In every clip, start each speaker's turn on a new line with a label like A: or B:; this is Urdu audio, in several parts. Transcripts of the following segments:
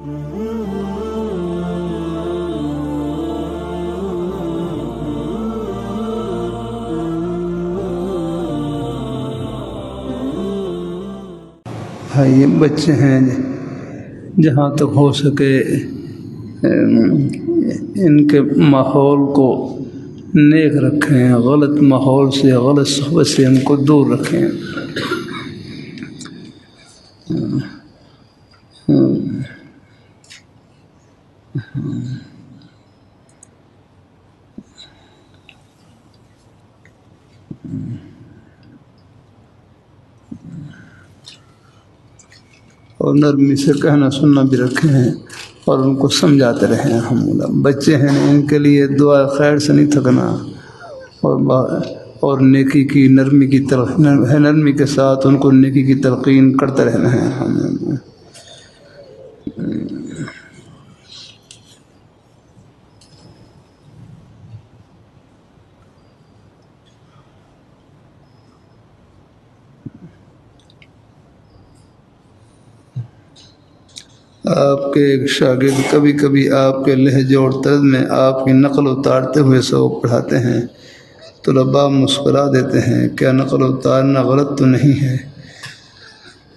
A: یہ بچے ہیں جہاں تک ہو سکے ان کے ماحول کو نیک رکھیں، غلط ماحول سے غلط صحبت سے ان کو دور رکھیں۔ اور نرمی سے کہنا سننا بھی رکھے ہیں اور ان کو سمجھاتے رہیں۔ الحمدللہ بچے ہیں ان کے لیے دعا خیر سے نہیں تھکنا، اور نیکی کی نرمی کے ساتھ ان کو نیکی کی تلقین کرتے رہنا ہے۔ الحمدللہ آپ کے ایک شاگرد کبھی کبھی آپ کے لہجے اور طرز میں آپ کی نقل اتارتے ہوئے سبق پڑھاتے ہیں، طلباء مسکرا دیتے ہیں، کیا نقل اتارنا غلط تو نہیں ہے؟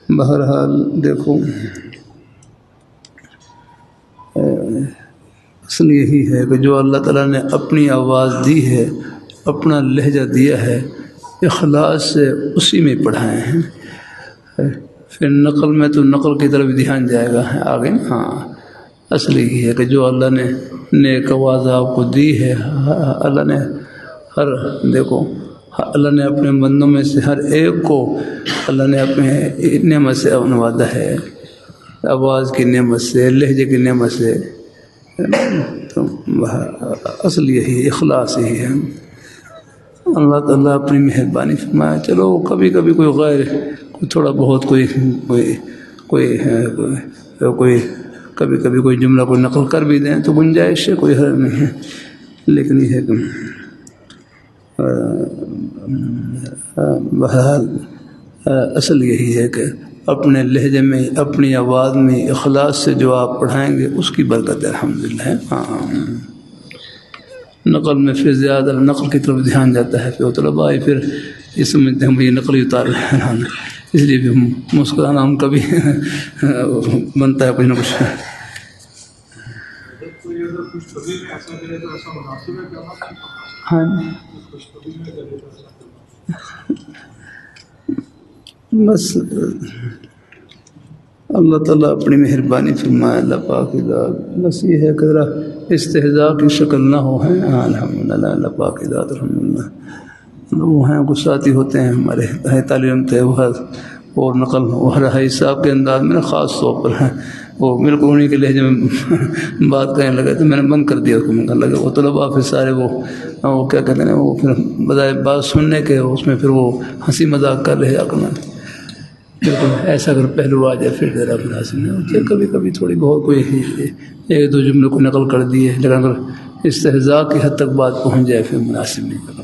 A: بہرحال دیکھو، اصل یہی ہے کہ جو اللہ تعالیٰ نے اپنی آواز دی ہے، اپنا لہجہ دیا ہے، اخلاص سے اسی میں پڑھائے ہیں۔ پھر نقل میں تو نقل کی طرف دھیان جائے گا آگے۔ ہاں اصل یہی ہے کہ جو اللہ نے نیک آواز آپ کو دی ہے، اللہ نے اللہ نے اپنے بندوں میں سے ہر ایک کو اللہ نے اپنے نعمت سے نوازا ہے، آواز کی نعمت سے، لہجے کی نعمت سے۔ تو اصل یہی اخلاص یہی ہے۔ اللہ تعالیٰ اپنی مہربانی فرمائے، چلو کبھی کبھی کوئی غیر تھوڑا بہت کوئی کبھی کبھی کوئی جملہ کوئی نقل کر بھی دیں تو گنجائش ہے، کوئی حرج نہیں ہے، لیکن یہ ہے کہ بہرحال اصل یہی ہے کہ اپنے لہجے میں، اپنی آواز میں اخلاص سے جو آپ پڑھائیں گے اس کی برکت ہے۔ الحمدللہ۔ ہاں نقل میں پھر زیادہ نقل کی طرف دھیان جاتا ہے، پھر طلباء پھر یہ سمجھتے ہیں ہم یہ نقل اتار رہے ہیں، اس لیے بھی ہم مسکرانا ہم کبھی بنتا ہے کچھ نہ کچھ۔ ہاں بس اللہ تعالیٰ اپنی مہربانی فرمائے، اللہ پاک کی ذات، بس یہ ہے کہ ذرا استہزاء کی شکل نہ ہو ہے۔ الحمدللہ اللہ پاک کی ذات۔ الحمدللہ وہ ہیں کچھ ساتھی ہوتے ہیں ہمارے تعلیم تھے اور نقل رہائی صاحب کے انداز میں خاص طور پر ہیں، وہ بالکل انہیں کے لہجے میں بات کرنے لگے تو میں نے بند کر دیا اس کو، میں کہنے لگا وہ طلباء پھر سارے وہ کیا کہتے ہیں وہ پھر بجائے بات سننے کے اس میں پھر وہ ہنسی مذاق کر رہے کرنا، بالکل ایسا اگر پہلو آ جائے پھر ذرا مناسب نہیں ہوتی۔ کبھی کبھی تھوڑی بہت کوئی ایک دو جملے کو نقل کر دیے، لیکن اگر استہزاء کی حد تک بات پہنچ جائے پھر مناسب نہیں کرنا۔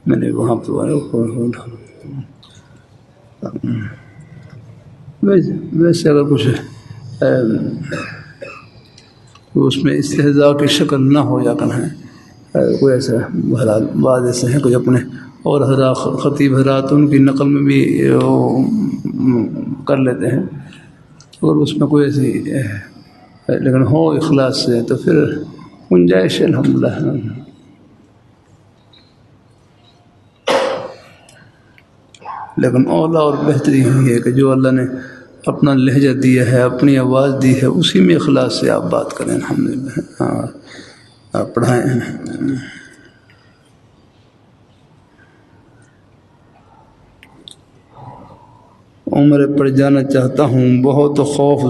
A: میں نے وہاں پر ویسے اگر کچھ اس میں استہزاء کی شکل نہ ہو یا کہیں کوئی ایسا، بہرحال بعض ایسے ہیں کچھ اپنے اور حضرات خطیب حضرات ان کی نقل میں بھی کر لیتے ہیں، اور اس میں کوئی ایسی لیکن ہو اخلاص سے تو پھر گنجائش ہے۔ الحمدللہ لیکن اولا اور بہتری یہی ہے کہ جو اللہ نے اپنا لہجہ دیا ہے، اپنی آواز دی ہے، اسی میں اخلاص سے آپ بات کریں۔ الحمدللہ ہاں آپ پڑھائیں۔ عمرے پر جانا چاہتا ہوں، بہت خوف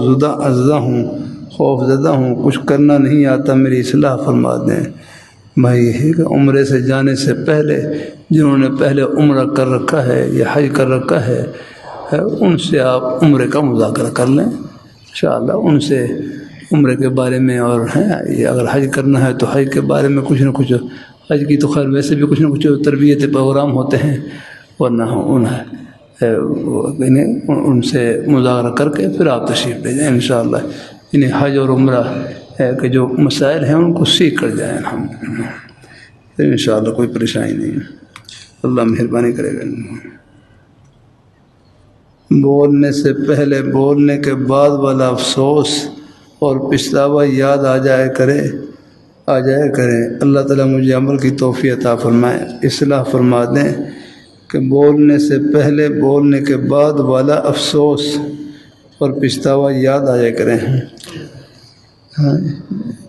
A: زدہ ہوں، کچھ کرنا نہیں آتا، میری اصلاح فرما دیں۔ بھائی یہ کہ عمرے سے جانے سے پہلے جنہوں نے پہلے عمرہ کر رکھا ہے یا حج کر رکھا ہے ان سے آپ عمرے کا مذاکرہ کر لیں انشاءاللہ، ان سے عمرے کے بارے میں، اور اگر حج کرنا ہے تو حج کے بارے میں کچھ نہ کچھ، حج کی تو خیر ویسے بھی کچھ نہ کچھ تربیتی پروگرام ہوتے ہیں، ورنہ ان سے مذاکرہ کر کے پھر آپ تشریف لے جائیں انشاءاللہ۔ انہیں حج اور عمرہ ہے کہ جو مسائل ہیں ان کو سیکھ کر جائیں ہم، پھر انشاءاللہ کوئی پریشانی نہیں، اللہ مہربانی کرے گا۔ بولنے سے پہلے بولنے کے بعد والا افسوس اور پچھتاوا یاد آ جائے کرے، اللہ تعالیٰ مجھے عمل کی توفیق عطا فرمائے، اصلاح فرما دیں کہ بولنے سے پہلے بولنے کے بعد والا افسوس اور پچھتاوا یاد آ جائے کریں۔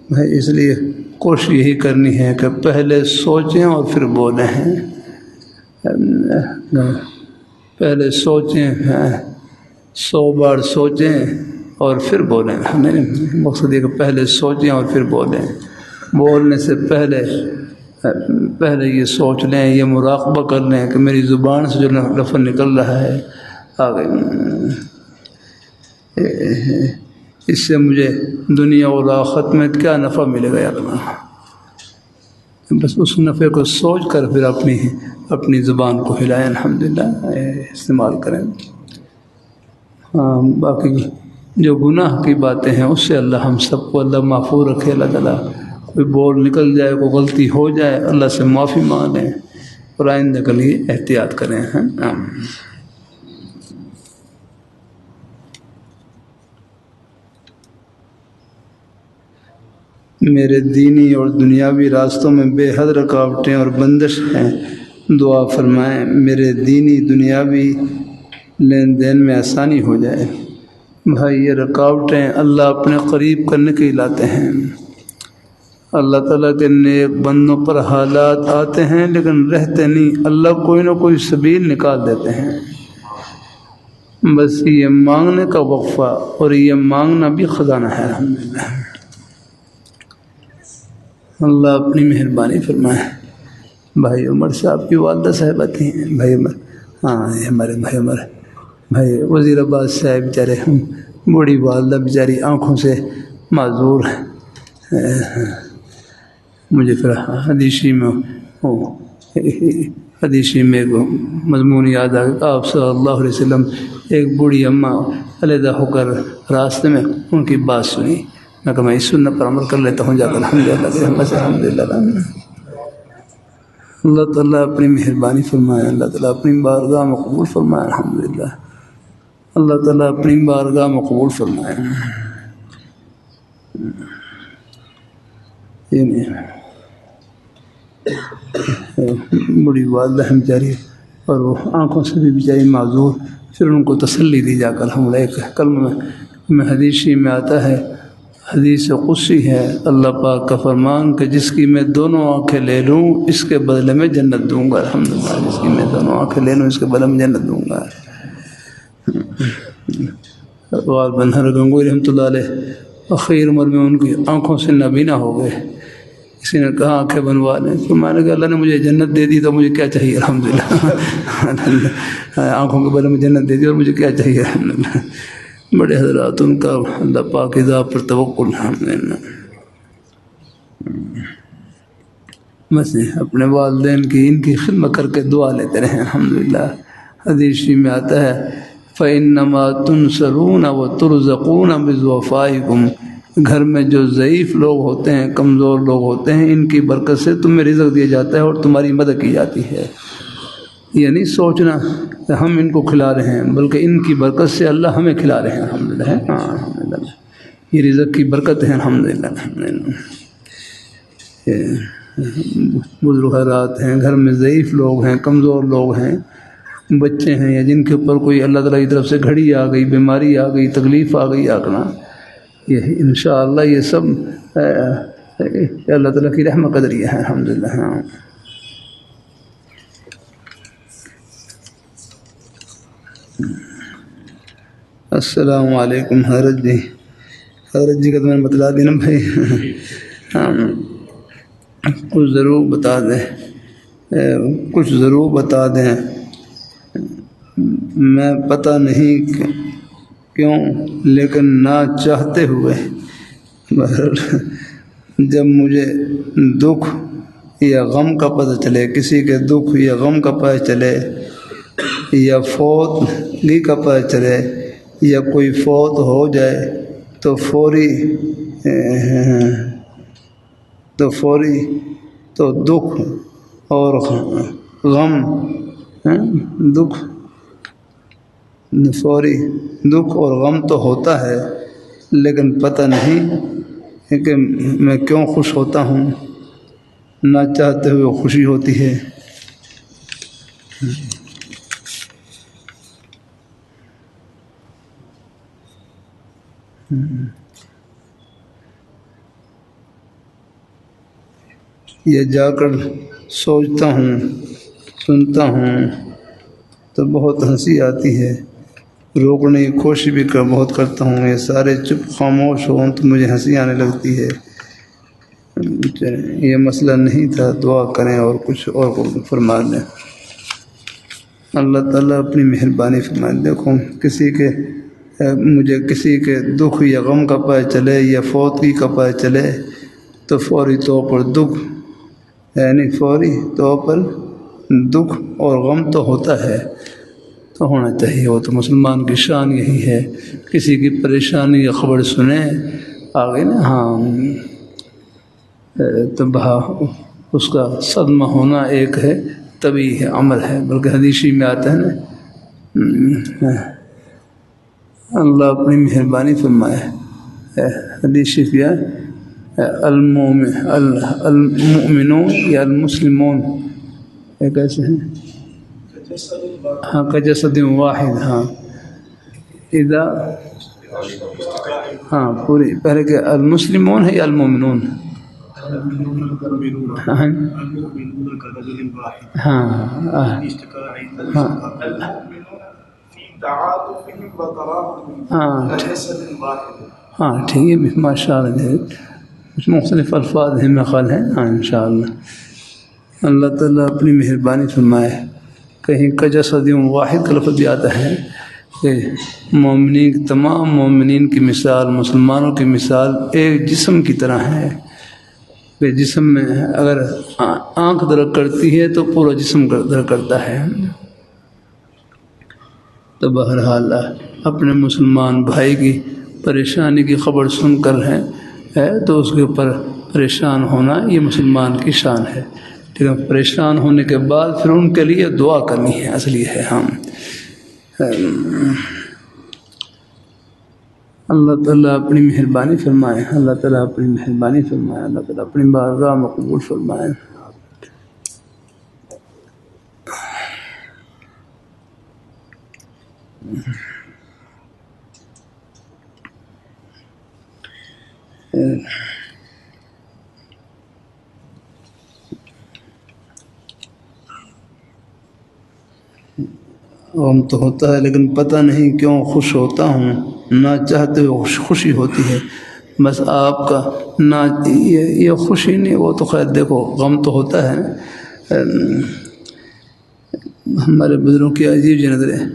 A: بھائی اس لیے کوشش یہی کرنی ہے کہ پہلے سوچیں اور پھر بولیں، پہلے سوچیں، 100 بار سوچیں اور پھر بولیں، مقصد یہ کہ پہلے سوچیں اور پھر بولیں، بولنے سے پہلے یہ سوچ لیں، یہ مراقبہ کر لیں کہ میری زبان سے جو لفظ نکل رہا ہے آگے اس سے مجھے دنیا اور آخرت میں کیا نفع ملے گا یا اللہ، بس اس نفع کو سوچ کر پھر اپنی زبان کو ہلائیں، الحمدللہ استعمال کریں۔ باقی جو گناہ کی باتیں ہیں اس سے اللہ ہم سب کو اللہ محفوظ رکھے، اللہ تعالیٰ کوئی بول نکل جائے، کوئی غلطی ہو جائے، اللہ سے معافی مانگیں اور آئندہ کے لیے احتیاط کریں۔ میرے دینی اور دنیاوی راستوں میں بے حد رکاوٹیں اور بندش ہیں، دعا فرمائیں میرے دینی دنیاوی لین دین میں آسانی ہو جائے۔ بھائی یہ رکاوٹیں اللہ اپنے قریب کرنے کے لاتے ہیں، اللہ تعالیٰ کے نیک بندوں پر حالات آتے ہیں لیکن رہتے نہیں، اللہ کوئی نہ کوئی سبیل نکال دیتے ہیں، بس یہ مانگنے کا وقفہ اور یہ مانگنا بھی خزانہ ہے، الحمدللہ اللہ اپنی مہربانی فرمائے۔ بھائی عمر صاحب کی والدہ صاحبہ تھیں، بھائی عمر، یہ ہمارے بھائی عمر، بھائی وزیر آباد صاحب بیچارے، بوڑھی والدہ بیچاری آنکھوں سے معذور ہیں، مجھے پھر حدیثی میں مضمون یاد آ گیا، آپ صلی اللہ علیہ وسلم ایک بوڑھی اماں علیحدہ ہو کر راستے میں ان کی بات سنی، میں کہا میں اس سنت پر عمل کر لیتا ہوں جا کر، الحمدللہ اللہ تعالیٰ اپنی مہربانی فرمائے، اللہ تعالیٰ اپنی بارگاہ میں قبول فرمائے، الحمدللہ اللہ تعالیٰ اپنی بارگاہ میں قبول فرمائے۔ بڑی والدہ ہے بیچاری اور وہ آنکھوں سے بھی بیچاری معذور، پھر ان کو تسلی دی جا کر، الحمدللہ ایک کلمہ میں حدیثی میں آتا ہے، حدیث قدسی ہے، اللہ پاک کا فرمان کہ جس کی میں دونوں آنکھیں لے لوں اس کے بدلے میں جنت دوں گا، الحمدللہ جس کی میں دونوں آنکھیں لے لوں اس کے بدلے میں جنت دوں گا۔ اقبال بنہر گنگوئی رحمۃ اللہ علیہ اخیر عمر میں ان کی آنکھوں سے نابینا ہو گئے، کسی نے کہا آنکھیں بنوا لیں، تو میں نے کہا اللہ نے مجھے جنت دے دی تو مجھے کیا چاہیے، الحمدللہ آنکھوں کے بدلے میں جنت دے دی اور مجھے کیا چاہیے، الحمدللہ بڑے حضرات ان کا اللہ پاک کی ذات پر توکل، الحمدللہ بس اپنے والدین کی ان کی خدمت کر کے دعا لیتے رہیں، الحمدللہ حدیث میں آتا ہے فَإِنَّمَا تُنْصَرُونَ وَتُرْزَقُونَ بِضُعَفَائِكُمْ، گھر میں جو ضعیف لوگ ہوتے ہیں، کمزور لوگ ہوتے ہیں، ان کی برکت سے تمہیں رزق دیا جاتا ہے اور تمہاری مدد کی جاتی ہے۔ یہ نہیں سوچنا کہ ہم ان کو کھلا رہے ہیں، بلکہ ان کی برکت سے اللہ ہمیں کھلا رہے ہیں، الحمدللہ الحمدللہ یہ رزق کی برکت ہے، الحمدللہ الحمدللہ۔ بزرگ حضرات ہیں، گھر میں ضعیف لوگ ہیں، کمزور لوگ ہیں، بچے ہیں یا جن کے اوپر کوئی اللہ تعالیٰ کی طرف سے گھڑی آ گئی، بیماری آ گئی، تکلیف آ گئی آکنا، یہ انشاءاللہ یہ سب اللہ تعالیٰ کی رحمت قدریہ ہے، الحمدللہ۔ السلام علیکم حضرت جی کا تو میں نے بتلا دی نا بھائی، کچھ ضرور بتا دیں، میں پتہ نہیں کیوں لیکن نہ چاہتے ہوئے جب مجھے دکھ یا غم کا پتہ چلے، کسی کے دکھ یا غم کا پتہ چلے یا فوتگی کا پتہ چلے یا کوئی فوت ہو جائے تو فوری تو دکھ اور غم، فوری دکھ اور غم تو ہوتا ہے، لیکن پتہ نہیں ہے کہ میں کیوں خوش ہوتا ہوں، نہ چاہتے ہوئے خوشی ہوتی ہے۔ یہ جا کر سوچتا ہوں، سنتا ہوں تو بہت ہنسی آتی ہے، روکنے کی کوشش بھی بہت کرتا ہوں، یہ سارے چپ خاموش ہوں تو مجھے ہنسی آنے لگتی ہے۔ یہ مسئلہ نہیں تھا، دعا کریں اور کچھ اور فرما دیں۔ اللہ تعالیٰ اپنی مہربانی فرمائے۔ دیکھو مجھے کسی کے دکھ یا غم کا پتہ چلے یا فوتگی کا پتہ چلے تو فوری طور پر دکھ، یعنی فوری طور پر دکھ اور غم تو ہوتا ہے، تو ہونا چاہیے، وہ تو مسلمان کی شان یہی ہے۔ کسی کی پریشانی یا خبر سنیں آگے نا، ہاں تو اس کا صدمہ ہونا ایک ہے، طبی ہے، عمل ہے، بلکہ حدیثی میں آتا ہے نا، اللہ اپنی مہربانی فرمائے۔ حدیث کیا المؤمنون یا المسلمون کیسے ہیں، ہاں کجسد واحد، ہاں اذا، ہاں پوری پہلے کہ المسلمون ہے یا المؤمنون، ہاں ہاں ٹھیک ہے، ماشاء اللہ کچھ مختلف الفاظ ہیں میں خیال ہے، ہاں انشاءاللہ اللہ تعالیٰ اپنی مہربانی فرمائے۔ کہیں کجسد واحد کا لفظ بھی آتا ہے کہ مومنین، تمام مومنین کی مثال، مسلمانوں کی مثال ایک جسم کی طرح ہے، کہ جسم میں اگر آنکھ درد کرتی ہے تو پورا جسم درد کرتا ہے۔ تو بہرحال اپنے مسلمان بھائی کی پریشانی کی خبر سن کر ہے تو اس کے اوپر پریشان ہونا یہ مسلمان کی شان ہے، لیکن پریشان ہونے کے بعد پھر ان کے لیے دعا کرنی ہے، اصلی ہے۔ ہم اللہ تعالیٰ اپنی مہربانی فرمائے، اللہ تعالیٰ اپنی مہربانی فرمائے، اللہ تعالیٰ اپنی بارگاہ میں قبول فرمائے۔ غم تو ہوتا ہے، لیکن پتہ نہیں کیوں خوش ہوتا ہوں، نہ چاہتے ہوئے خوشی ہوتی ہے۔ بس آپ کا نہ یہ خوشی نہیں، وہ تو خیر دیکھو غم تو ہوتا ہے۔ ہمارے بزرگوں کی عجیب جی نظر ہے،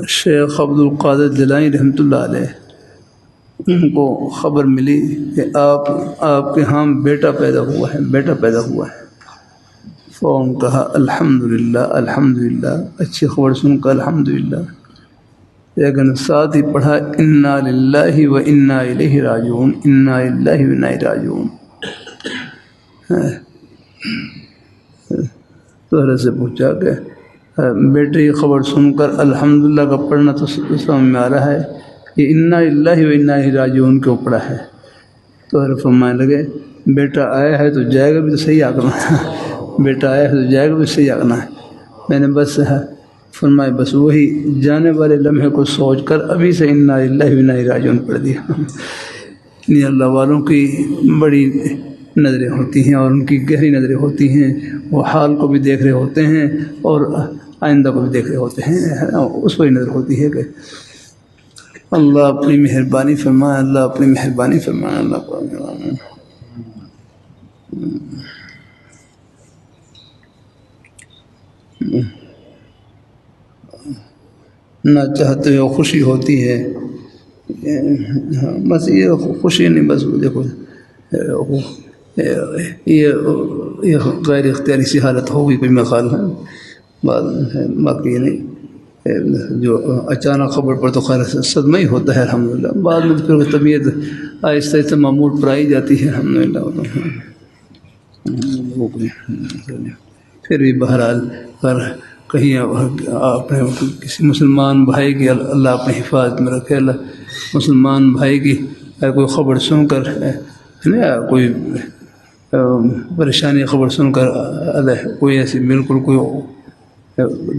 A: شیخ عبد القادر جیلانی رحمۃ اللہ علیہ، ان کو خبر ملی کہ آپ کے ہاں بیٹا پیدا ہوا ہے، فون کہا الحمدللہ الحمدللہ، اچھی خبر سن کر الحمدللہ، لیکن ساتھ ہی پڑھا انا للہ و انا الیہ راجعون، انا للہ و انا الیہ راجعون۔ تو حضرت سے پوچھا کہ بیٹے کی خبر سن کر الحمدللہ کا پڑھنا تو سمجھ میں آ رہا ہے، یہ انا للہ و انا الیہ راجعون کیوں پڑھا ہے؟ تو حضرت فرمانے لگے بیٹا آیا ہے تو جائے گا بھی تو صحیح آگنا، بیٹا آیا ہے تو جائے گا بھی صحیح آگنا ہے۔ میں نے بس فرمایا بس وہی جانے والے لمحے کو سوچ کر ابھی سے انا للہ و انا الیہ راجعون پڑھ دیا۔ یہ اللہ والوں کی بڑی نظریں ہوتی ہیں اور ان کی گہری نظریں ہوتی ہیں، وہ حال کو بھی دیکھ رہے ہوتے ہیں اور آئندہ کو بھی دیکھ رہے ہوتے ہیں، اس پر نظر ہوتی ہے کہ اللہ اپنی مہربانی فرمائے، اللہ اپنی مہربانی فرمائے، اللہ کو نہ چاہتے ہو خوشی ہوتی ہے، بس یہ خوشی نہیں، بس دیکھو یہ غیر اختیاری سی حالت ہوگی کوئی مخال ہے، باقی نہیں۔ جو اچانک خبر پر تو خیر صدمہ ہی ہوتا ہے الحمدللہ، بعد میں پھر طبیعت آہستہ آہستہ معمول پر آئی جاتی ہے الحمدللہ۔ پھر بھی بہرحال پر کہیں اپنے کسی مسلمان بھائی کی اللہ اپنی حفاظت میں رکھے، اللہ مسلمان بھائی کی کوئی خبر سن کر کوئی پریشانی خبر سن کر کوئی ایسی بالکل کوئی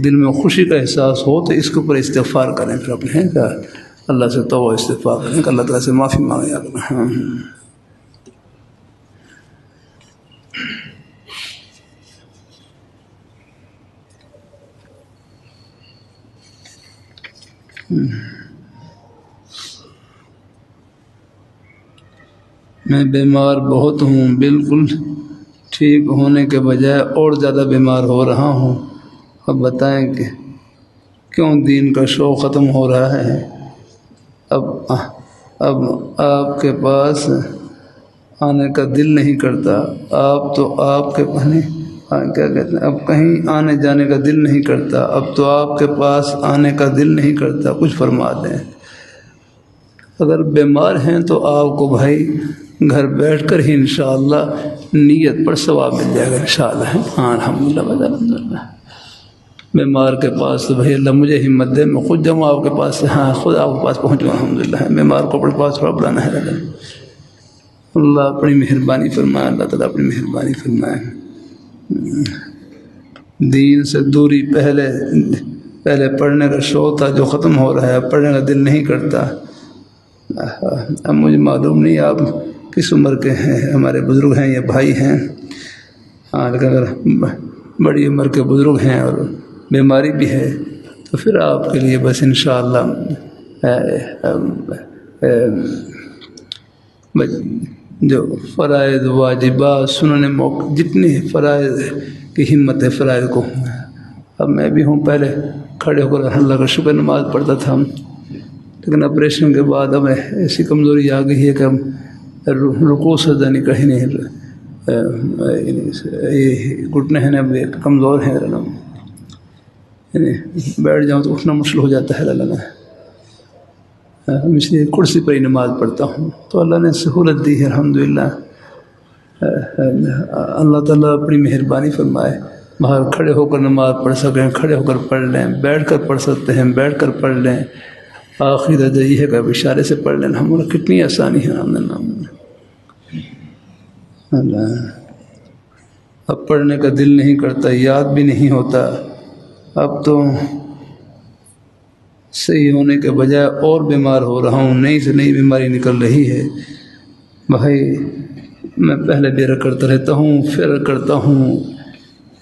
A: دل میں خوشی کا احساس ہو تو اس کے اوپر استغفار کریں، پھر اپنے کہ اللہ سے توبہ استغفار کریں کہ اللہ تعالیٰ سے معافی مانگے کریں۔ میں بیمار بہت ہوں، بالکل ٹھیک ہونے کے بجائے اور زیادہ بیمار ہو رہا ہوں، اب بتائیں کہ کیوں دین کا شوق ختم ہو رہا ہے؟ اب آپ کے پاس آنے کا دل نہیں کرتا، آپ تو آپ کے کیا کہتے ہیں، اب کہیں آنے جانے کا دل نہیں کرتا، اب تو آپ کے پاس آنے کا دل نہیں کرتا، کچھ فرما دیں۔ اگر بیمار ہیں تو آپ کو بھائی گھر بیٹھ کر ہی انشاءاللہ نیت پر ثواب مل جائے گا انشاءاللہ۔ ہاں الحمدللہ الحمدللہ۔ بیمار کے پاس تو بھائی اللہ مجھے ہمت دے، میں خود جاؤں آپ کے پاس سے، ہاں خود آپ کے پاس پہنچوں الحمدللہ۔ بیمار کو اپنے پاس تھوڑا بلانا ہے اللہ اپنی مہربانی فرمائے، اللہ تعالیٰ اپنی مہربانی فرمائے۔ دین سے دوری پہلے پڑھنے کا شوق تھا جو ختم ہو رہا ہے، پڑھنے کا دل نہیں کرتا۔ اب مجھے معلوم نہیں آپ کس عمر کے ہیں، ہمارے بزرگ ہیں یا بھائی ہیں، لیکن اگر بڑی عمر کے بزرگ ہیں اور بیماری بھی ہے تو پھر آپ کے لیے بس انشاءاللہ جو فرائض واجبات سنن موقع جتنی فرائض کی ہمت ہے فرائض کو، اب میں بھی ہوں، پہلے کھڑے ہو کر اللہ کا شکر نماز پڑھتا تھا، لیکن آپریشن کے بعد اب ایسی کمزوری آ گئی ہے کہ ہم رکوع سجدہ نہیں کہیں نہیں، گھٹنے ہیں نا کمزور ہیں، یعنی بیٹھ جاؤں تو اٹھنا مشکل ہو جاتا ہے اللہ نے، ہم اس لیے کرسی پر ہی نماز پڑھتا ہوں، تو اللہ نے سہولت دی ہے الحمدللہ۔ اللہ تعالیٰ اپنی مہربانی فرمائے، باہر کھڑے ہو کر نماز پڑھ سکیں، کھڑے ہو کر پڑھ لیں، بیٹھ کر پڑھ سکتے ہیں بیٹھ کر پڑھ لیں، آخری درجہ یہ ہے کہ اشارے سے پڑھ لیں، ہمارا کتنی آسانی ہے اللہ۔ اب پڑھنے کا دل نہیں کرتا، یاد بھی نہیں ہوتا، اب تو صحیح ہونے کے بجائے اور بیمار ہو رہا ہوں، نئی سے نئی بیماری نکل رہی ہے۔ بھائی میں پہلے بھی عرض کرتا رہتا ہوں، پھر عرض کرتا ہوں،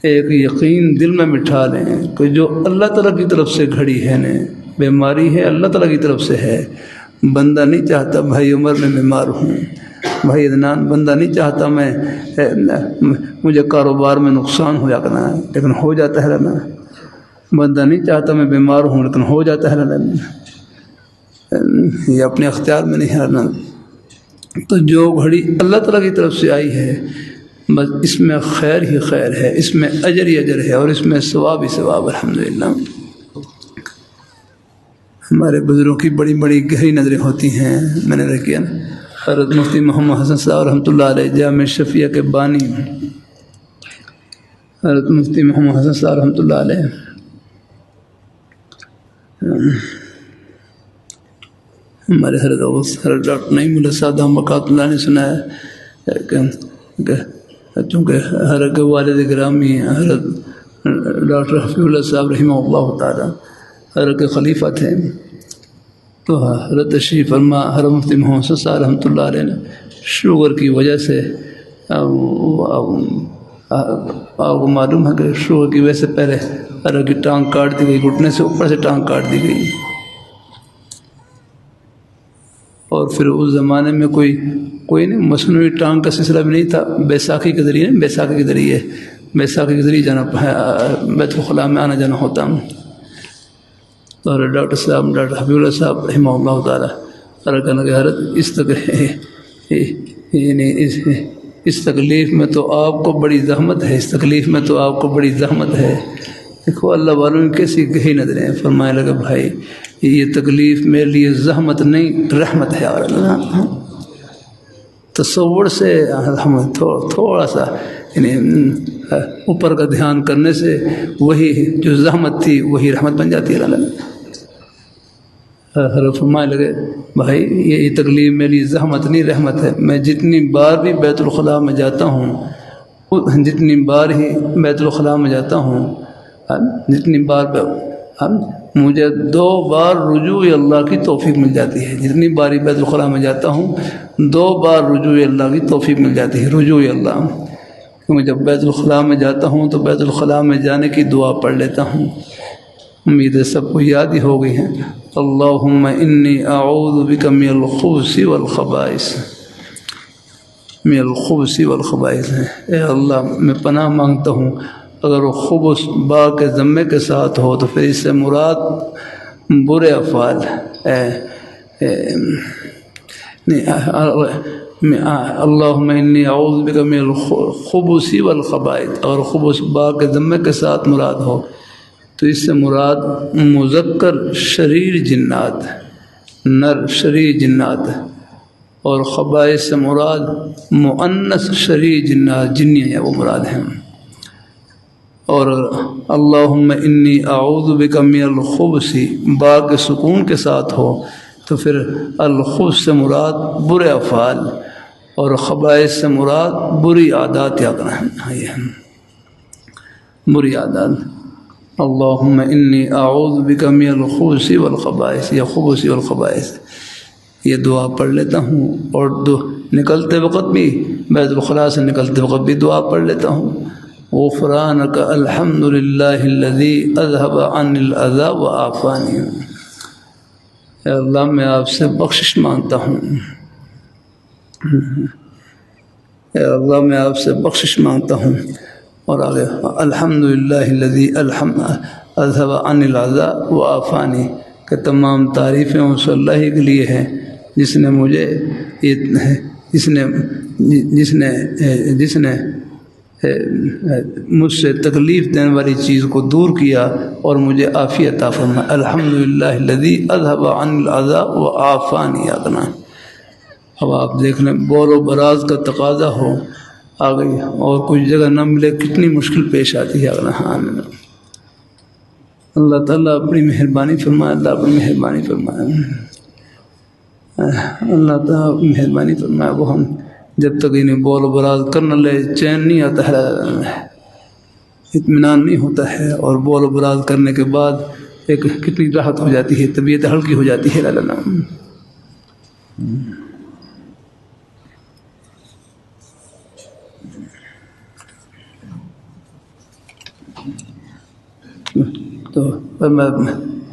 A: ایک یقین دل میں بٹھا لیں کہ جو اللہ تعالیٰ کی طرف سے گھڑی ہے نا بیماری ہے، اللہ تعالیٰ کی طرف سے ہے۔ بندہ نہیں چاہتا بھائی عمر میں بیمار ہوں، بھائی عدنان بندہ نہیں چاہتا مجھے کاروبار میں نقصان ہو جا کرنا، لیکن ہو جاتا ہے نا، بندہ نہیں چاہتا میں بیمار ہوں لیکن ہو جاتا ہے نا، یہ اپنے اختیار میں نہیں ہے نا۔ تو جو گھڑی اللہ تعالیٰ کی طرف سے آئی ہے بس اس میں خیر ہی خیر ہے، اس میں اجر ہی اجر ہے، اور اس میں ثواب ہی ثواب الحمدللہ۔ ہمارے بزرگوں کی بڑی بڑی گہری نظریں ہوتی ہیں، میں نے رکھا نا، حضرت مفتی محمد حسن صاحب رحمۃ اللہ علیہ جامع شفیع کے بانی، حضرت مفتی محمد حسن صاحب رحمۃ اللہ علیہ ہمارے حضرت ڈاکٹر نعیم اللہ صاحب مقات اللہ نے سنایا کہ چونکہ حضرت کے والد گرامی حضرت ڈاکٹر حفیظ اللہ صاحب رحمہ اللہ تعالیٰ حضرت کے خلیفہ تھے، تو حضرت تشریف فرما حضرت مفتی محمد صاحب رحمۃ اللہ علیہ نے شوگر کی وجہ سے، آپ کو معلوم ہے کہ شوگر کی وجہ سے پہلے حضرت کی ٹانگ کاٹ دی گئی، گھٹنے سے اوپر سے ٹانگ کاٹ دی گئی، اور پھر اس زمانے میں کوئی نہیں مصنوعی ٹانگ کا سلسلہ بھی نہیں تھا، بیساکھی کے ذریعے بیساکھی کے ذریعے جانا بیت الخلاء میں آنا جانا ہوتا ہوں۔ تو حضرت ڈاکٹر صاحب ڈاکٹر حفیظ اللہ صاحب رحمہ اللہ تعالیٰ کہنے کہ حضرت اس تکلیف میں تو آپ کو بڑی زحمت ہے، اس تکلیف میں تو آپ کو بڑی زحمت ہے، دیکھو اللہ والوں میں کیسی گہری نظریں ہیں. فرمانے لگا بھائی یہ تکلیف میرے لیے زحمت نہیں رحمت ہے. اور اللہ تصور سے ہم تھوڑا سا یعنی اوپر کا دھیان کرنے سے وہی جو زحمت تھی وہی رحمت بن جاتی ہے. اللہ فرمانے لگے بھائی یہ تکلیف میری زحمت نہیں رحمت ہے. میں جتنی بار بھی بیت الخلاء میں جاتا ہوں جتنی بار ہی بیت الخلاء میں جاتا ہوں جتنی بار مجھے 2 بار رجوع اللہ کی توفیق مل جاتی ہے. جتنی باری بیت الخلاء میں جاتا ہوں 2 بار رجوع اللہ کی توفیق مل جاتی ہے. رجوع اللہ کیونکہ جب بیت الخلاء میں جاتا ہوں تو بیت الخلاء میں جانے کی دعا پڑھ لیتا ہوں. امید ہے سب کو یاد ہی ہو گئی ہیں. اللہم انی اعوذ بک من الخبث والخبائث من الخبث والخبائث. اے اللہ میں پناہ مانگتا ہوں اگر وہ خبث با کے ضمے کے ساتھ ہو تو پھر اس سے مراد برے افعال اللہم انی اعوذ بک من الخبث والخبائث. اگر خبث با کے ضمے کے ساتھ مراد ہو تو اس سے مراد مذکر شریر جنات نر شریر جنات اور خبائث سے مراد مؤنث شریر جنات جنیاں وہ مراد ہیں. اور اللہم انی اعوذ بک من الخبث با کے سکون کے ساتھ ہو تو پھر الخبث سے مراد برے افعال اور خبائث سے مراد بری عادات یاد رہنا بری عادات. اللہم انی اعوذ بک من الخبث والخبائث یا خبث والخبائث یہ دعا پڑھ لیتا ہوں. اور نکلتے وقت بھی بیت الخلاء سے نکلتے وقت بھی دعا پڑھ لیتا ہوں. غفرانک الحمد للہ الذی اذہب عنی الاذی وعافانی. اے اللہ میں آپ سے بخشش مانگتا ہوں. اے اللہ میں آپ سے بخشش مانگتا ہوں. اور آگے الحمد للہ الذی اذہب عنی الاذی وعافانی کہ تمام تعریفیں اس اللہ کے لیے ہیں جس نے مجھے جس نے مجھ سے تکلیف دینے والی چیز کو دور کیا اور مجھے عافیت عطا فرمایا. الحمد للہ الذی اذہب عنی الاذی وعافانی. آگنا اب آپ دیکھ لیں بول و براز کا تقاضا ہو آ گئی اور کچھ جگہ نہ ملے کتنی مشکل پیش آتی ہے. آگنا اللہ تعالیٰ اپنی مہربانی فرمائے. اللہ اپنی مہربانی فرمائے. اللہ تعالیٰ اپنی مہربانی فرمائے. وہ ہم جب تک انہیں بول و براز کر نہ لے چین نہیں آتا ہے اطمینان نہیں ہوتا ہے. اور بول و براز کرنے کے بعد ایک کتنی راحت ہو جاتی ہے طبیعت ہلکی ہو جاتی ہے. تو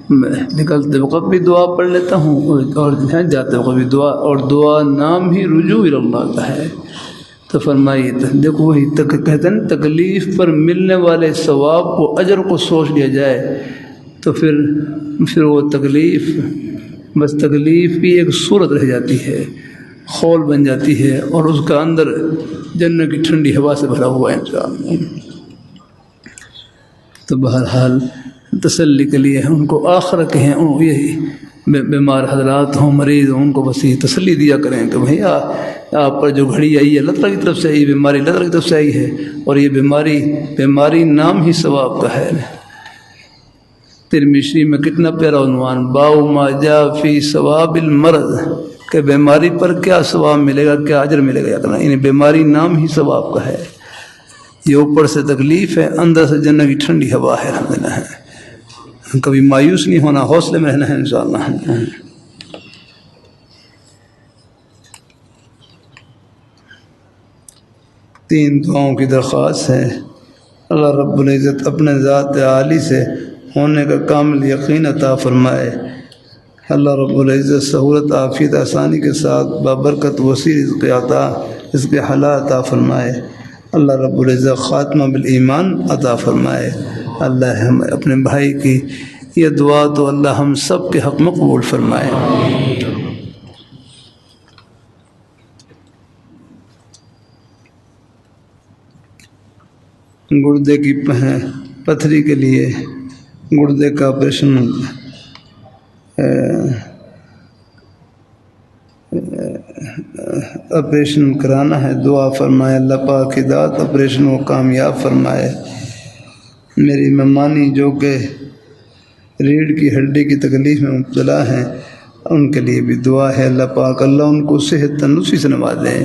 A: میں نکلتے وقت بھی دعا پڑھ لیتا ہوں اور جاتے وقت بھی دعا. اور دعا نام ہی رجوع اللہ کا ہے. تو فرمائیے دیکھو وہی کہتے ہیں تکلیف پر ملنے والے ثواب کو اجر کو سوچ لیا جائے تو پھر وہ تکلیف بس تکلیف بھی ایک صورت رہ جاتی ہے خول بن جاتی ہے اور اس کا اندر جنت کی ٹھنڈی ہوا سے بھرا ہوا ہے انسان. تو بہرحال تسلی کے لیے ان کو آخرت کے ہیں یہی بیمار حضرات ہوں مریض ہوں ان کو بس یہ تسلی دیا کریں کہ بھئی آپ پر جو گھڑی آئی ہے اللہ تعالیٰ کی طرف سے آئی بیماری اللہ تعالیٰ کی طرف سے آئی ہے اور یہ بیماری نام ہی ثواب کا ہے. ترمذی میں کتنا پیارا عنوان باؤ ما جاء فی ثواب المرض کہ بیماری پر کیا ثواب ملے گا کیا اجر ملے گا. یعنی بیماری نام ہی ثواب کا ہے. یہ اوپر سے تکلیف ہے اندر سے جنت کی ٹھنڈی ہوا ہے. الحمدللہ ہے کبھی مایوس نہیں ہونا حوصلے میں رہنا ہے انشاءاللہ. تین دعاؤں کی درخواست ہے. اللہ رب العزت اپنے ذات عالی سے ہونے کا کامل یقین عطا فرمائے. اللہ رب العزت سہولت عافیت آسانی کے ساتھ بابرکت وسیع رزق عطا رزق حلال عطا فرمائے. اللہ رب العزت خاتمہ بالایمان عطا فرمائے. اللہ ہم اپنے بھائی کی یہ دعا تو اللہ ہم سب کے حق میں قبول فرمائے. گردے کی پتھری کے لیے گردے کا آپریشن کرانا ہے، دعا فرمائے اللہ پاک ہدایت آپریشن کو کامیاب فرمائے۔ میری ممانی جو کہ ریڑھ کی ہڈی کی تکلیف میں مبتلا ہیں، ان کے لیے بھی دعا ہے، اللہ پاک اللہ ان کو صحت تندرستی سے نوازے،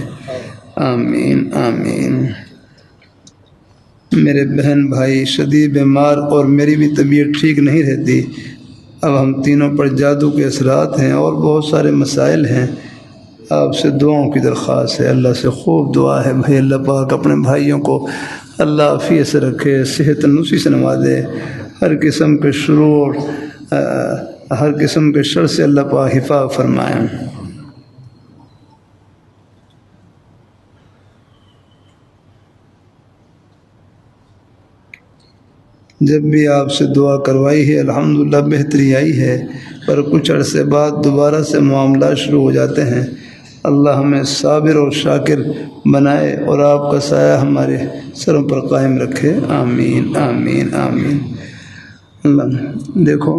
A: آمین آمین۔ میرے بہن بھائی شدید بیمار اور میری بھی طبیعت ٹھیک نہیں رہتی، اب ہم تینوں پر جادو کے اثرات ہیں اور بہت سارے مسائل ہیں، آپ سے دعاؤں کی درخواست ہے، اللہ سے خوب دعا ہے بھائی اللہ پاک اپنے بھائیوں کو اللہ عافیت سے رکھے، صحت تندرستی سے نوازے، ہر قسم کے شرور ہر قسم کے شر سے اللہ پاک حفاظت فرمائے۔ جب بھی آپ سے دعا کروائی ہے الحمدللہ بہتری آئی ہے، پر کچھ عرصے بعد دوبارہ سے معاملات شروع ہو جاتے ہیں، اللہ ہمیں صابر اور شاکر بنائے اور آپ کا سایہ ہمارے سروں پر قائم رکھے، آمین آمین آمین۔ اللہ دیکھو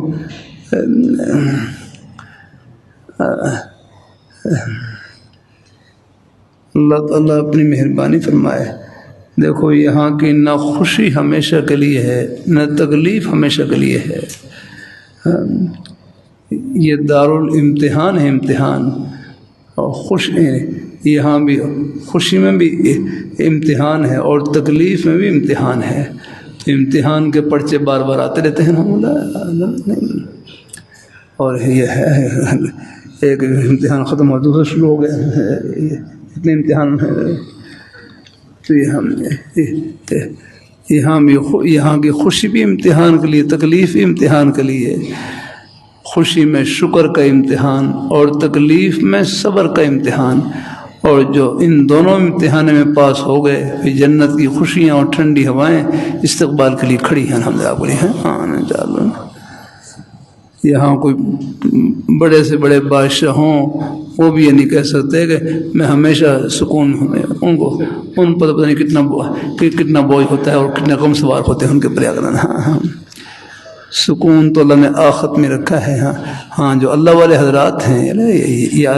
A: اللہ تعالیٰ اپنی مہربانی فرمائے، دیکھو یہاں کی نہ خوشی ہمیشہ کے لیے ہے نہ تکلیف ہمیشہ کے لیے ہے، یہ دارالامتحان ہے، امتحان، اور یہاں بھی خوشی میں بھی امتحان ہے اور تکلیف میں بھی امتحان ہے، امتحان کے پرچے بار بار آتے رہتے ہیں اور یہ ہے ایک امتحان ختم ہوا دوسرا شروع ہو گیا، اتنے امتحان ہے، تو یہاں کی خوشی بھی امتحان کے لیے، تکلیف بھی امتحان کے لیے، خوشی میں شکر کا امتحان اور تکلیف میں صبر کا امتحان، اور جو ان دونوں امتحان میں پاس ہو گئے پھر جنت کی خوشیاں اور ٹھنڈی ہوائیں استقبال کے لیے کھڑی ہیں، الحمدللہ بولی ہیں ہاں۔ یہاں کوئی بڑے سے بڑے بادشاہ ہوں وہ بھی یہ نہیں کہہ سکتے کہ میں ہمیشہ سکون ہوں، ان پر پتہ نہیں کتنا بوجھ ہوتا ہے اور کتنا کم سوار ہوتے ہیں ان کے پریاگران، ہاں سکون تو اللہ نے آخرت میں رکھا ہے، ہاں جو اللہ والے حضرات ہیں یا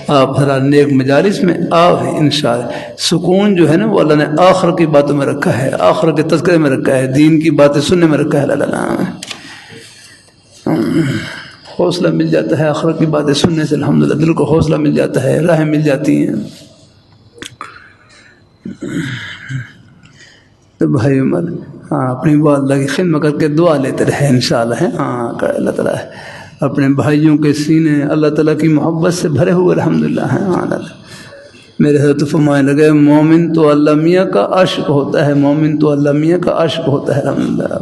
A: آپ حضرات نیک مجالس میں آپ ہیں انشاءاللہ، سکون جو ہے نا وہ اللہ نے آخرت کی باتوں میں رکھا ہے، آخرت کے تذکرے میں رکھا ہے، دین کی باتیں سننے میں رکھا ہے، اللہ حوصلہ مل جاتا ہے آخرت کی باتیں سننے سے، الحمدللہ دل کو حوصلہ مل جاتا ہے، راہیں مل جاتی ہیں۔ تو بھائی عمر اپنی والدہ کی خدمت کر کے دعا لیتے رہے انشاءاللہ، اللہ تعالیٰ اپنے بھائیوں کے سینے اللہ تعالیٰ کی محبت سے بھرے ہوئے الحمدللہ۔ میرے حضرت فرمانے لگے مومن تو اللہ میاں کا عاشق ہوتا ہے، مومن تو اللہ میاں کا عاشق ہوتا ہے، الحمدللہ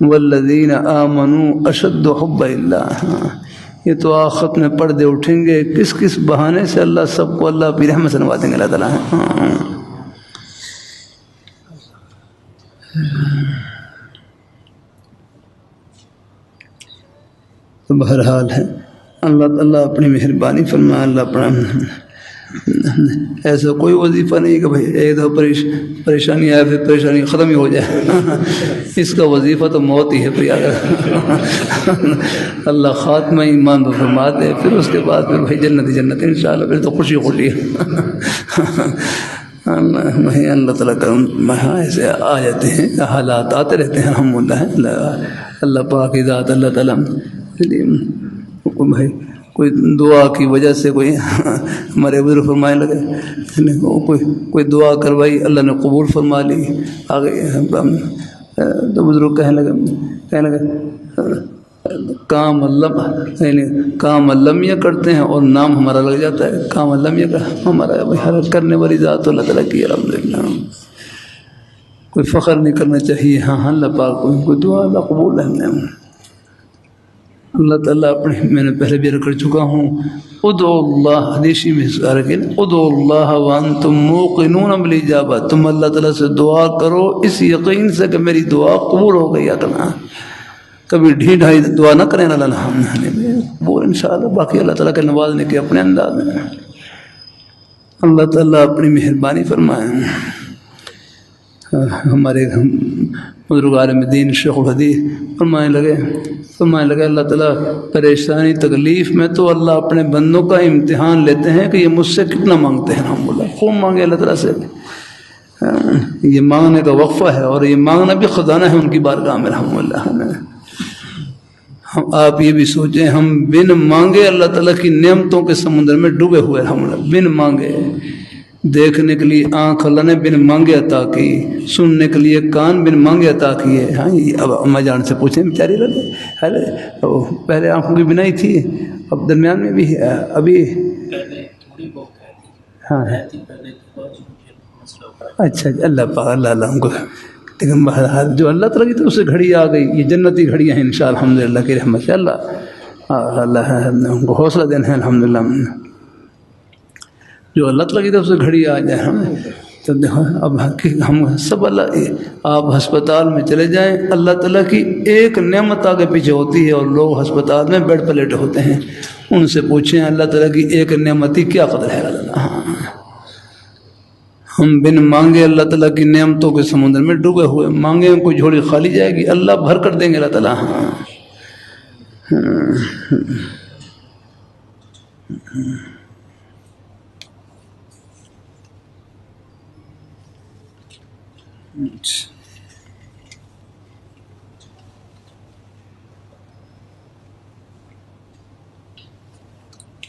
A: والذین آمنوا اشد حب اللہ، یہ تو آخرت میں پردے اٹھیں گے، کس کس بہانے سے اللہ سب کو اللہ اپنی رحمت سے نوازیں گے اللہ تعالیٰ۔ تو بہرحال ہے اللہ تعالیٰ اپنی مہربانی فرمائے، اللہ اپنا ایسا کوئی وظیفہ نہیں کہ بھائی ایک دفعہ پریشانی آئے پھر پریشانی ختم ہی ہو جائے، اس کا وظیفہ تو موت ہی ہے، پھر اللہ خاتمہ ایمان کو فرما دے، پھر اس کے بعد پھر بھائی جنت انشاءاللہ، پھر تو خوشی خوشی اللہ تعالیٰ کا ایسے آ جاتے ہیں، حالات آتے رہتے ہیں الحمدللہ، اللہ پاک کی ذات اللہ تعالیٰ بھائی کوئی دعا کی وجہ سے کوئی ہمارے بزرگ فرمانے لگے کوئی دعا کروائی اللہ نے قبول فرما لی، آگے تو بزرگ کہنے لگے کام علمیہ کرتے ہیں اور نام ہمارا لگ جاتا ہے، کام علمیہ کا ہمارا ہر کرنے والی ذات اللہ تعالیٰ کی الحمدللہ، کوئی فخر نہیں کرنا چاہیے، ہاں اللہ پاک کوئی دعا اللہ قبول ہے، اللہ تعالیٰ اپنے میں نے پہلے بھی کر چکا ہوں، ادعو اللہ حدیثی میں ذکر ہے، ادعو اللہ وانتم موقنون بالاجابہ، تم اللہ تعالیٰ سے دعا کرو اس یقین سے کہ میری دعا قبول ہو گئی، کرنا کبھی ڈھیل ڈھائی دعا نہ کریں، وہ انشاءاللہ باقی اللہ تعالیٰ کے نوازنے کے اپنے انداز میں، اللہ تعالیٰ اپنی مہربانی فرمائیں۔ ہمارے بزرگ عالم دین شیخ الحدیث فرمانے لگے اللہ تعالیٰ پریشانی تکلیف میں تو اللہ اپنے بندوں کا امتحان لیتے ہیں کہ یہ مجھ سے کتنا مانگتے ہیں. الحمد للہ خوب مانگے اللہ تعالیٰ سے. یہ مانگنے کا وقفہ ہے اور یہ مانگنا بھی خزانہ ہے ان کی بارگاہ میں. الحمد للہ آپ یہ بھی سوچیں ہم بن مانگے اللہ تعالیٰ کی نعمتوں کے سمندر میں ڈوبے ہوئے. الحمد للہ بن مانگے دیکھنے کے لیے آنکھ اللہ نے بن مانگے عطا کی, سننے کے لیے کان بن مانگے عطا کیے. ہاں اب اماں جان سے پوچھیں بیچاری رہے پہلے آنکھوں کی بنائی تھی, اب درمیان میں بھی ہے ابھی. ہاں اچھا اللہ پاک اللہ ان کو لیکن بہرحال جو اللہ تعالیٰ کی طرف سے گھڑی آ گئی, یہ جنتی گھڑیاں ہیں انشاءاللہ الحمد للہ کی رحمت سے. اللہ ان کو حوصلہ دینا ہے الحمد للہ. جو اللہ تعالیٰ کی طرف سے گھڑی آ جائے ہمیں تو دیکھو اب ہم سب آپ ہسپتال میں چلے جائیں, اللہ تعالیٰ کی ایک نعمت آگے پیچھے ہوتی ہے اور لوگ ہسپتال میں بیڈ پہ لیٹے ہوتے ہیں. ان سے پوچھیں اللہ تعالیٰ کی ایک نعمت ہی کیا قدر ہے. ہم بن مانگے اللہ تعالیٰ کی نعمتوں کے سمندر میں ڈوبے ہوئے, مانگے کوئی جھولی خالی جائے گی, اللہ بھر کر دیں گے اللہ تعالیٰ.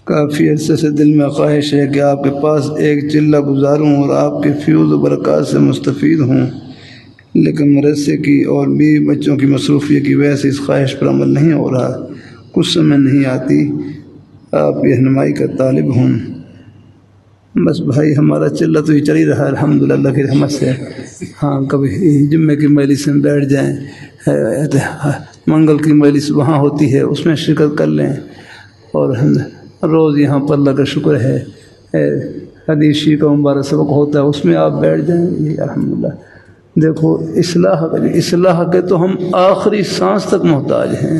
A: کافی عرصے سے دل میں خواہش ہے کہ آپ کے پاس ایک چلہ گزاروں اور آپ کے فیوز و برکات سے مستفید ہوں, لیکن مدرسے کی اور بیوی بچوں کی مصروفیت کی وجہ سے اس خواہش پر عمل نہیں ہو رہا. کچھ سمجھ نہیں آتی, آپ کی رہنمائی کا طالب ہوں. بس بھائی ہمارا چلہ تو یہ چل ہی رہا ہے الحمد للہ اللہ کی رحمت سے. ہاں کبھی جمعے کی مجلس میں بیٹھ جائیں, منگل کی مجلس وہاں ہوتی ہے اس میں شرکت کر لیں, اور روز یہاں پر اللہ کا شکر ہے حدیثی کا مبارک سبق ہوتا ہے اس میں آپ بیٹھ جائیں. یہ الحمدللہ دیکھو اصلاح کے تو ہم آخری سانس تک محتاج ہیں,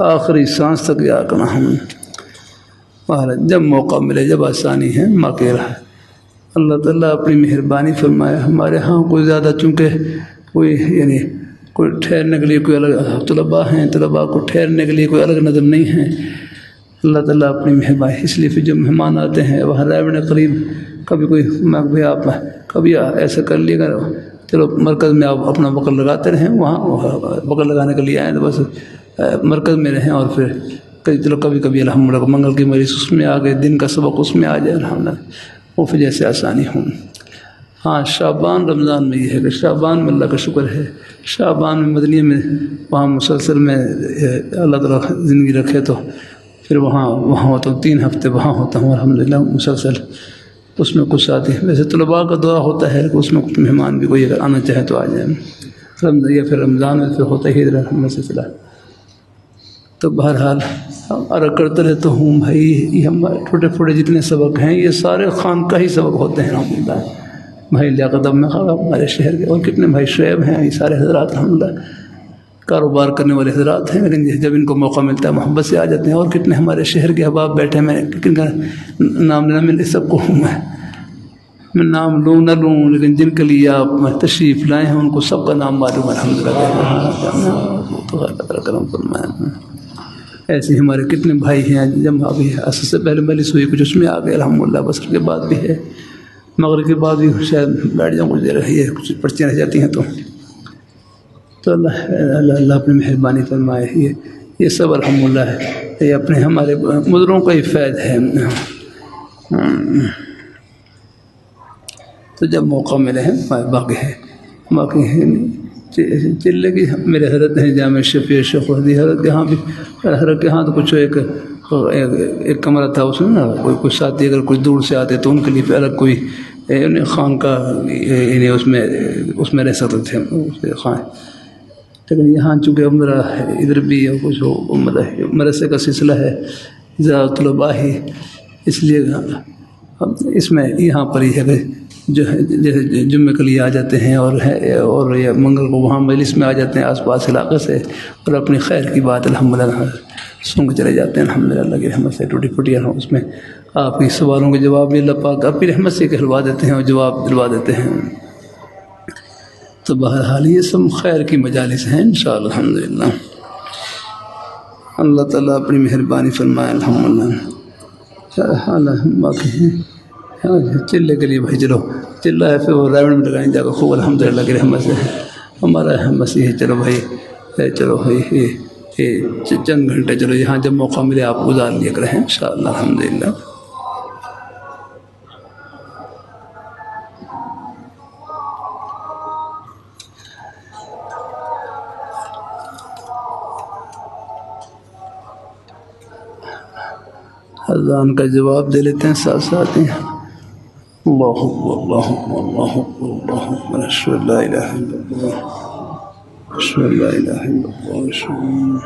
A: آخری سانس تک یا کرنا ہم. جب موقع ملے جب آسانی ہے ماکر ہے اللہ تعالیٰ اپنی مہربانی فرمائے. ہمارے ہاں کوئی زیادہ چونکہ کوئی یعنی کوئی ٹھہرنے کے لیے کوئی الگ طلباء ہیں, طلباء کو ٹھہرنے کے لیے کوئی الگ نظر نہیں ہے. اللہ تعالیٰ اپنی مہربانی, اس لیے پھر جب مہمان آتے ہیں وہاں رائے قریب کبھی کوئی میں آپ کبھی ایسا کر لیے گا, چلو مرکز میں آپ اپنا وقت لگاتے رہیں, وہاں وقت لگانے کے لیے آئیں تو بس مرکز میں رہیں, اور پھر چلو کبھی کبھی الحمدللہ منگل کی مجلس اس میں آ گئے, دن کا سبق اس میں آ جائے الحمدللہ, وہ پھر جیسے آسانی ہوں. ہاں شعبان رمضان میں یہ ہے کہ شعبان میں اللہ کا شکر ہے, شعبان میں مدنیہ میں وہاں مسلسل میں اللہ تعالیٰ زندگی رکھے تو پھر وہاں ہوتا ہوں, 3 ہفتے وہاں ہوتا ہوں الحمدللہ مسلسل. اس میں کچھ ساتھی ویسے طلباء کا دعا ہوتا ہے کہ اس میں کچھ مہمان بھی کوئی اگر آنا چاہے تو آ جائیں. یا پھر رمضان میں پھر ہوتا ہی رہا سلسلہ. تو بہرحال عرض کرتے رہتا ہوں بھائی, یہ ہمارے چھوٹے چھوٹے جتنے سبق ہیں یہ سارے خانقاہی سبق ہوتے ہیں الحمدللہ. بھائی لیاقت اب میں ہمارے شہر کے اور کتنے بھائی شعیب ہیں, یہ سارے حضرات الحمدللہ کاروبار کرنے والے حضرات ہیں, لیکن جب ان کو موقع ملتا ہے محبت سے آ جاتے ہیں. اور کتنے ہمارے شہر کے احباب بیٹھے ہیں, میں کن کا نام لینا ملے سب کو میں نام لوں نہ لوں, لیکن جن کے لیے آپ تشریف لائے ہیں ان کو سب کا نام معلوم ہے الحمدللہ. تو اللہ کرم فرمائے. ایسے ہمارے کتنے بھائی ہیں, جب ابھی اصل سے پہلے مجلس ہوئی کچھ اس میں آ گئے الحمدللہ. بصر کے بعد بھی ہے, مغرب کے بعد بھی شاید بیٹھ جاؤں کچھ دیر رہی ہے, کچھ پرچیاں رہ جاتی ہیں تو اللہ اپنی مہربانی فرمائے. یہ سب الحمدللہ ہے, یہ اپنے ہمارے بزرگوں کا ہی فیض ہے. تو جب موقع ملے ہیں باقی ہے چلے کی میرے حضرت ہیں جامع شفیع شیخ الحدیث حضرت کے ہاں بھی, حضرت کے ہاں تو کچھ ایک کمرہ تھا اس میں نا, کوئی ساتھی اگر کچھ دور سے آتے تو ان کے لیے پھر الگ کوئی خان کا اس میں رہ سکتے تھے خان. لیکن یہاں چونکہ میرا ادھر بھی کچھ مدرسے کا سلسلہ ہے زیادہ طلباء ہی, اس لیے اس میں یہاں پر ہی ہے کہ جو ہے جیسے جمعے کے لیے آ جاتے ہیں اور یہ منگل کو وہاں مجلس میں آ جاتے ہیں آس پاس علاقے سے, اور اپنی خیر کی بات الحمدللہ سن کے چلے جاتے ہیں الحمدللہ. اللہ کی رحمت سے ٹوٹی پھوٹی اس میں آپ کی سوالوں کے جواب بھی اللہ پاک اپنی رحمت سے کہلوا دیتے ہیں اور جواب دلوا دیتے ہیں. تو بہرحال یہ سب خیر کی مجالس ہیں انشاءاللہ الحمدللہ. اللہ تعالیٰ اپنی مہربانی فرمائے الحمدللہ. حال باقی چلے کے لیے بھائی چلو چل رہا ہے پھر وہ رائبڑ میں لگائیں جا کر خوب الحمدللہ کی رحمت سے ہمارا بس یہ چلو بھائی چند گھنٹے چلو یہاں جب موقع ملے آپ گزار لیا کریں انشاءاللہ الحمدللہ. اذان کا جواب دے لیتے ہیں ساتھ ساتھ ہی. اللہ اکبر اللہ اکبر اللہ اکبر اللہ اکبر اشہد ان لا الہ الا اللہ اشہد ان لا الہ الا اللہ اشہد ان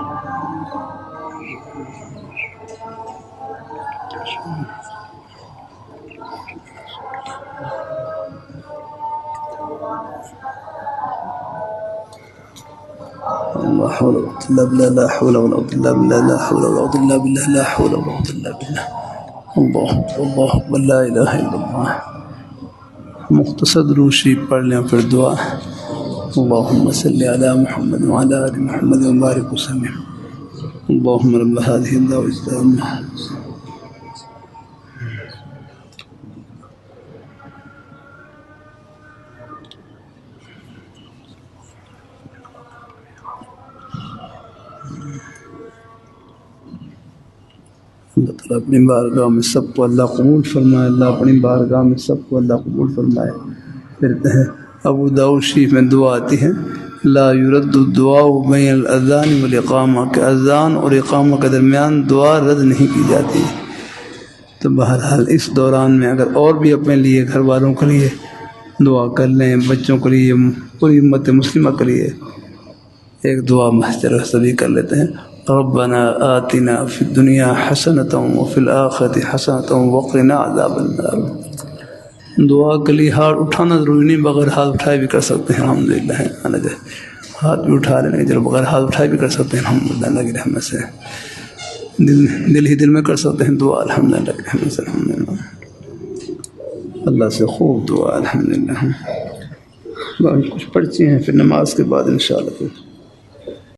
A: لا حول ولا قوة إلا بالله لا حول ولا قوة إلا بالله لا حول ولا قوة إلا بالله اللہ اللہ اکبر لا الہ الا اللہ. مختصر درود شریف پڑھ لیں پھر دعا. اللہم صلی علی محمد وعلی آل محمد وبارک وسلم. اللہم رب هذه الدعوة التامة اللہ تعالیٰ اپنی بارگاہ میں سب کو اللہ قبول فرمائے. اللہ اپنی بارگاہ میں سب کو اللہ قبول فرمائے. پھر ابو داؤد شریف میں دعا آتی ہے لا يرد الدعاء بین الاذان والاقامہ کہ اذان اور اقامہ کے درمیان دعا رد نہیں کی جاتی. تو بہرحال اس دوران میں اگر اور بھی اپنے لیے گھر والوں کے لیے دعا کر لیں, بچوں کے لیے, پوری امت مسلمہ کے لیے ایک دعا محضر سبھی کر لیتے ہیں. ربنا آتنا فی الدنیا حسنۃ وفی الآخرۃ حسنۃ وقنا عذاب النار. دعا کے لیے ہاتھ اٹھانا ضروری نہیں, بغیر ہاتھ اٹھائے بھی کر سکتے ہیں الحمدللہ. ہاتھ بھی اٹھا رہے ہیں چلو بغیر ہاتھ اٹھائے بھی کر سکتے ہیں الحمدللہ اللہ کی رحمت سے. دل ہی دل میں کر سکتے ہیں دعا الحمدللہ کی رحمت سے. الحمدللہ اللہ سے خوب دعا الحمدللہ. کچھ پرچی ہیں پھر نماز کے بعد انشاءاللہ.